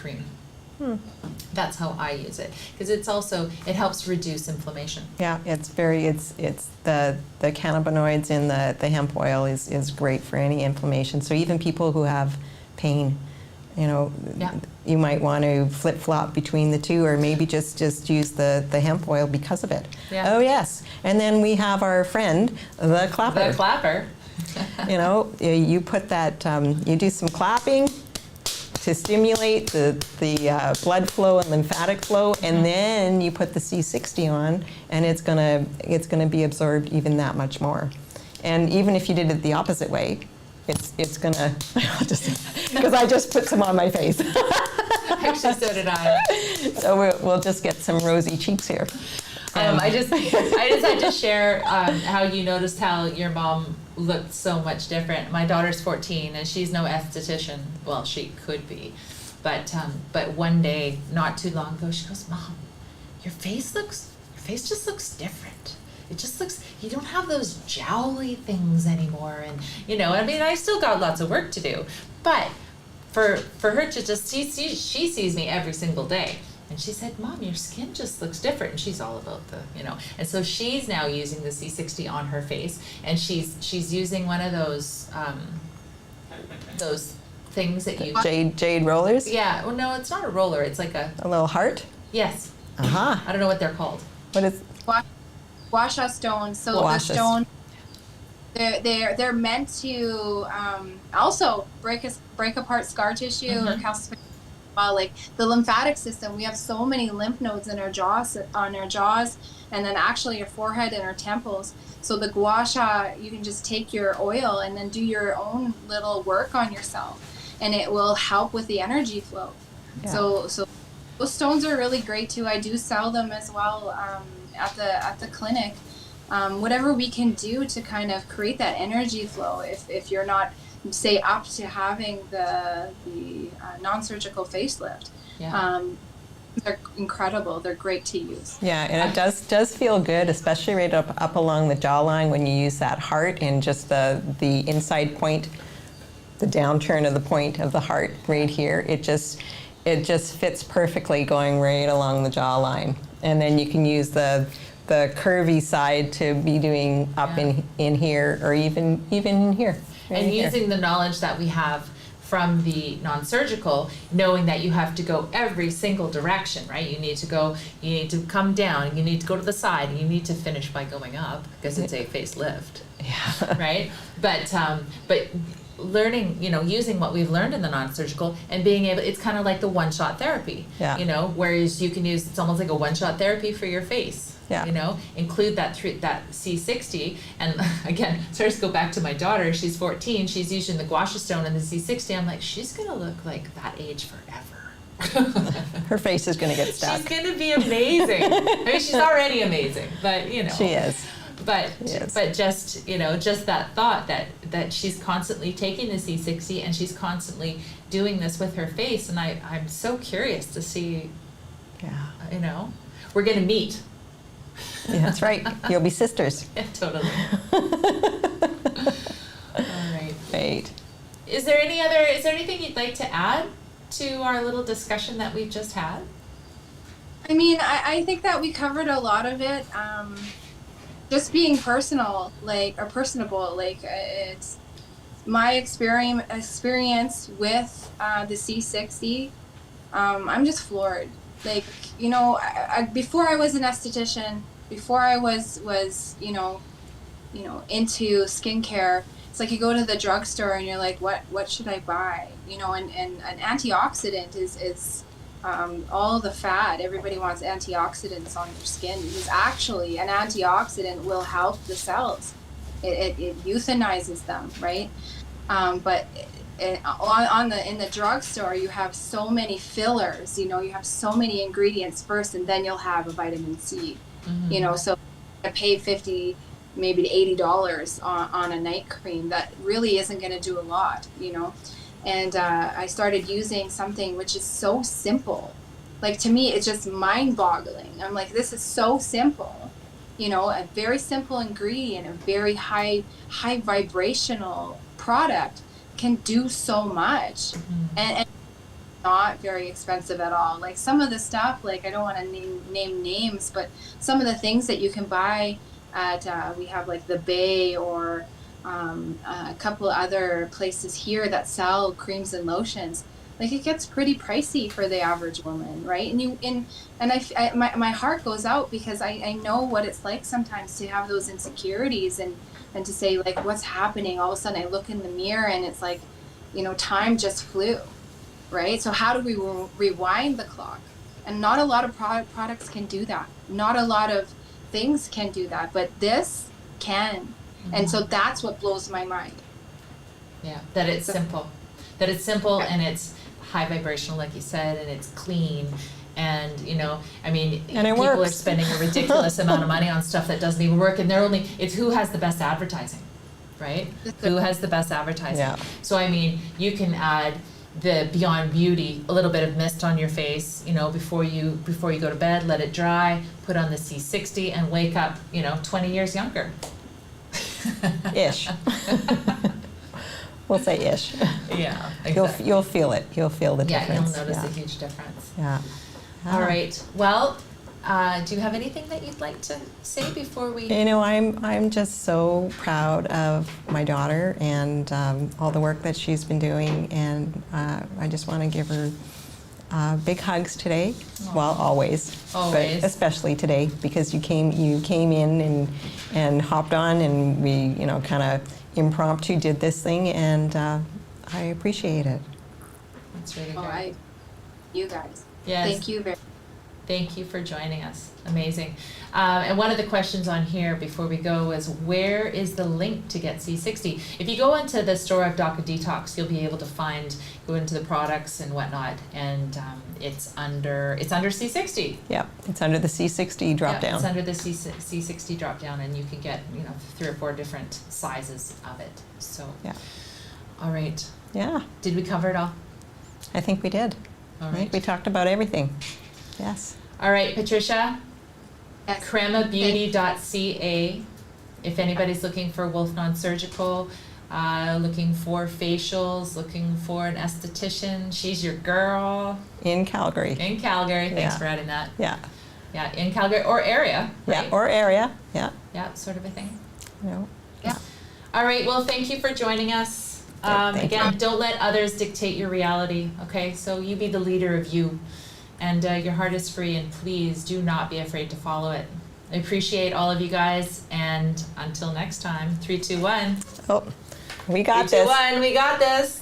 cream. That's how I use it, because it helps reduce inflammation. Yeah, it's the cannabinoids in the hemp oil is great for any inflammation. So even people who have pain, you might want to flip-flop between the two, or maybe just use the hemp oil because of it. Yeah. Oh yes, and then we have our friend, the clapper. The clapper. You put that, you do some clapping to stimulate the blood flow and lymphatic flow, and then you put the C60 on, and it's gonna be absorbed even that much more. And even if you did it the opposite way, it's gonna, because I just put some on my face. Actually, so did I. So we'll just get some rosy cheeks here. I just had to share how you noticed how your mom looked so much different. My daughter's 14 and she's no esthetician. Well, she could be, but one day, not too long ago, she goes, "Mom, your face just looks different. It just looks, you don't have those jowly things anymore." And I mean, I still got lots of work to do, but for her to just she sees me every single day. And she said, "Mom, your skin just looks different." And she's all about and so she's now using the C60 on her face, and she's using one of those things that you jade rollers. Yeah, well, no, it's not a roller. It's like a little heart. Yes. Uh-huh. I don't know what they're called. What is? Gua sha stones. So the stone, they're meant to also break apart scar tissue or calcify. Like the lymphatic system, we have so many lymph nodes in our jaws, and then actually your forehead and our temples. So the gua sha, you can just take your oil and then do your own little work on yourself, and it will help with the energy flow. Yeah. So those stones are really great too. I do sell them as well at the clinic. Whatever we can do to kind of create that energy flow. If you're not, say, up to having the non-surgical facelift, they're incredible. They're great to use. Yeah, and it does feel good, especially right up along the jawline when you use that heart and just the inside point, the downturn of the point of the heart right here. It just fits perfectly going right along the jawline, and then you can use the curvy side to be doing up in here, or even in here. And using the knowledge that we have from the non-surgical, knowing that you have to go every single direction, right? You need to come down, you need to go to the side, and you need to finish by going up, because it's a facelift. Yeah. Right? But learning, using what we've learned in the non-surgical and being able, it's kind of like the one-shot therapy. Yeah. Whereas you can use, it's almost like a one-shot therapy for your face. Yeah. Include that C60, and again, sorry to go back to my daughter. She's 14. She's using the gua sha stone and the C60. I'm like, she's gonna look like that age forever. Her face is gonna get stuck. She's gonna be amazing. I mean, she's already amazing, but she is. But just just that thought that she's constantly taking the C60 and she's constantly doing this with her face, and I'm so curious to see. Yeah. We're gonna meet. Yeah, that's right. You'll be sisters. Yeah, totally. All right. Great. Is there anything you'd like to add to our little discussion that we've just had? I mean, I think that we covered a lot of it. Just being personal, personable, it's my experience with the C60. I'm just floored. Before I was an esthetician, before I was into skincare, it's like you go to the drugstore and you're like, what should I buy? And an antioxidant is all the fad. Everybody wants antioxidants on their skin, because actually an antioxidant will help the cells. It euthanizes them, right? But in the drugstore, you have so many fillers. You have so many ingredients first, and then you'll have a vitamin C. Mm-hmm. So I pay $50, maybe $80 on a night cream that really isn't going to do a lot. And I started using something which is so simple. Like, to me, it's just mind-boggling. I'm like, this is so simple. A very simple ingredient, a very high vibrational product can do so much. Mm-hmm. not very expensive at all. Like some of the stuff, like I don't want to name names, but some of the things that you can buy at we have like the Bay or a couple other places here that sell creams and lotions. Like it gets pretty pricey for the average woman, right? My heart goes out because I know what it's like sometimes to have those insecurities and to say like what's happening. All of a sudden I look in the mirror and it's like, you know, time just flew, right? So how do we rewind the clock? And not a lot of products can do that. Not a lot of things can do that, but this can. And so that's what blows my mind. Yeah, that it's simple. That it's simple and it's high vibrational, like you said, and it's clean. And, you know, I mean, people works. are spending a ridiculous amount of money on stuff that doesn't even work. And it's who has the best advertising, right? Who has the best advertising. Yeah. So, I mean, you can add the Beyond Beauty, a little bit of mist on your face, you know, before you go to bed, let it dry, put on the C60 and wake up, you know, 20 years younger. Ish. We'll say ish. Yeah, exactly. You'll feel it. You'll feel the Yeah, difference. you'll notice a huge difference. Yeah. All right. Well, do you have anything that you'd like to say before we? You know, I'm just so proud of my daughter and all the work that she's been doing, and I just want to give her big hugs today. Aww. Well, always, Always. but especially today because you came in and hopped on, and we, you know, kind of impromptu did this thing, and I appreciate it. That's really Oh, great. you guys. Yes. Thank you very Thank you for joining us. Amazing. And one of the questions on here before we go is, where is the link to get C60? If you go into the store of Detox, you'll be able to go into the products and whatnot, and it's under C60. Yeah, it's under the C60 drop down. It's under the C60 drop down, and you can get, you know, 3 or 4 different sizes of it. So, Yeah. All right. Yeah, Did we cover it all? I think we did. All I right. think we talked about everything. Yes. All right, Patricia. much. cremabeauty.ca. If anybody's looking for Wolfe Non-Surgical, looking for facials, looking for an esthetician, she's your girl. In Calgary. In Calgary. Thanks Yeah. for adding that. Yeah. Yeah, in Calgary or area. Right? Yeah, or area. Yeah. Yeah, sort of a thing. You know. Yeah. All right, well, thank you for joining us. Thank Again, you. don't let others dictate your reality, okay? So you be the leader of you, and your heart is free, and please do not be afraid to follow it. I appreciate all of you guys, and until next time, 3, 2, 1. Oh, we got 3, 2, this. 1, we got this.